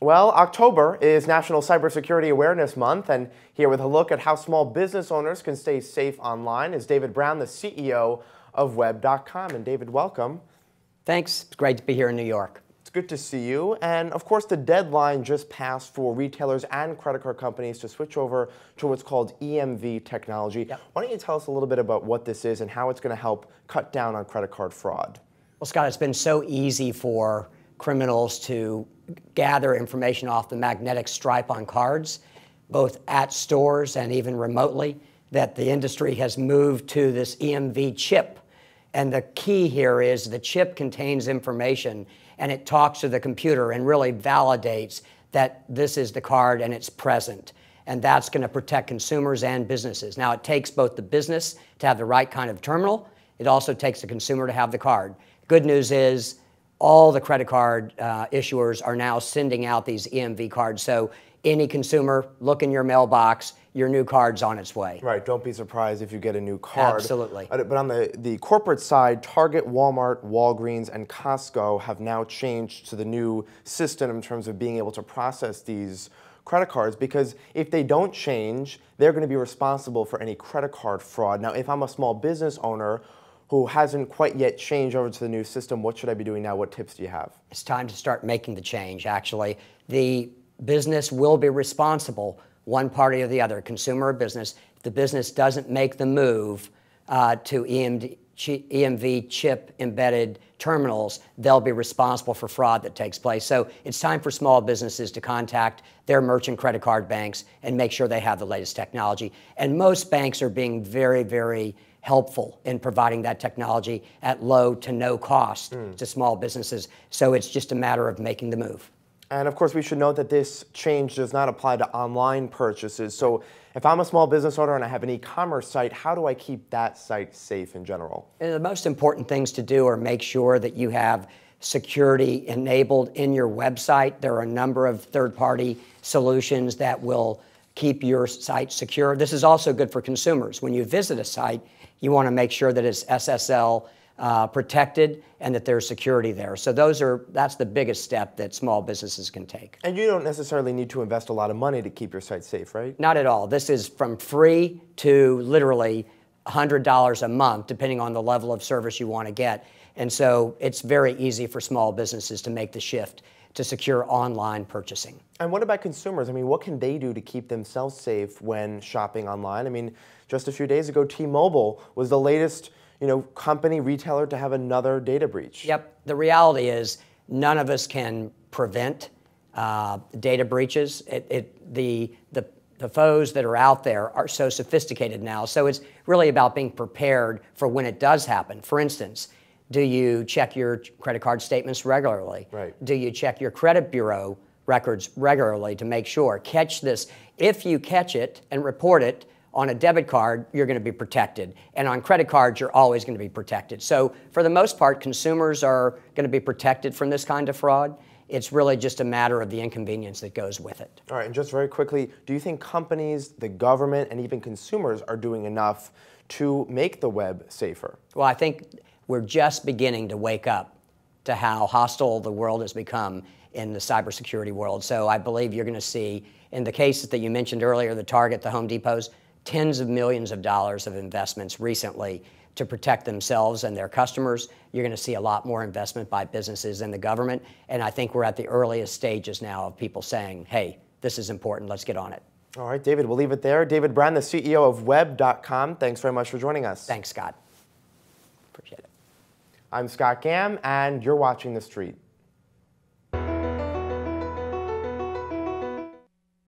Well, October is National Cybersecurity Awareness Month, and here with a look at how small business owners can stay safe online is David Brown, the CEO of Web.com. And David, welcome. Thanks. It's great to be here in New York. It's good to see you. And of course, the deadline just passed for retailers and credit card companies to switch over to what's called EMV technology. Yep. Why don't you tell us a little bit about what this is and how it's going to help cut down on credit card fraud? Well, Scott, it's been so easy for criminals to gather information off the magnetic stripe on cards, both at stores and even remotely, that the industry has moved to this EMV chip. And the key here is the chip contains information and it talks to the computer and really validates that this is the card and it's present. And that's going to protect consumers and businesses. Now, it takes both the business to have the right kind of terminal. It also takes the consumer to have the card. Good news is all the credit card issuers are now sending out these EMV cards. So any consumer, look in your mailbox, your new card's on its way. Right, don't be surprised if you get a new card. Absolutely. But on the corporate side, Target, Walmart, Walgreens, and Costco have now changed to the new system in terms of being able to process these credit cards, because if they don't change, they're going to be responsible for any credit card fraud. Now, if I'm a small business owner who hasn't quite yet changed over to the new system, what should I be doing now? What tips do you have? It's time to start making the change, actually. The business will be responsible, one party or the other, consumer or business. If the business doesn't make the move to EMV chip-embedded terminals, they'll be responsible for fraud that takes place. So it's time for small businesses to contact their merchant credit card banks and make sure they have the latest technology. And most banks are being very, very helpful in providing that technology at low to no cost to small businesses. So it's just a matter of making the move. And of course, we should note that this change does not apply to online purchases. So if I'm a small business owner and I have an e-commerce site, how do I keep that site safe in general? And the most important things to do are make sure that you have security enabled in your website. There are a number of third-party solutions that will keep your site secure. This is also good for consumers. When you visit a site, you want to make sure that it's SSL protected and that there's security there. So that's the biggest step that small businesses can take. And you don't necessarily need to invest a lot of money to keep your site safe, right? Not at all. This is from free to literally $100 a month, depending on the level of service you want to get. And so it's very easy for small businesses to make the shift to secure online purchasing. And what about consumers? I mean, what can they do to keep themselves safe when shopping online? I mean, just a few days ago, T-Mobile was the latest company, retailer to have another data breach. Yep. The reality is none of us can prevent data breaches. The foes that are out there are so sophisticated now. So it's really about being prepared for when it does happen. For instance, do you check your credit card statements regularly? Right. Do you check your credit bureau records regularly to make sure? Catch this. If you catch it and report it on a debit card, you're going to be protected. And on credit cards, you're always going to be protected. So for the most part, consumers are going to be protected from this kind of fraud. It's really just a matter of the inconvenience that goes with it. All right, and just very quickly, do you think companies, the government, and even consumers are doing enough to make the web safer? Well, I think we're just beginning to wake up to how hostile the world has become in the cybersecurity world. So I believe you're going to see, in the cases that you mentioned earlier, the Target, the Home Depots, tens of millions of dollars of investments recently to protect themselves and their customers. You're going to see a lot more investment by businesses and the government. And I think we're at the earliest stages now of people saying, hey, this is important, let's get on it. All right, David, we'll leave it there. David Brown, the CEO of Web.com. Thanks very much for joining us. Thanks, Scott. Appreciate it. I'm Scott Gamm, and you're watching The Street.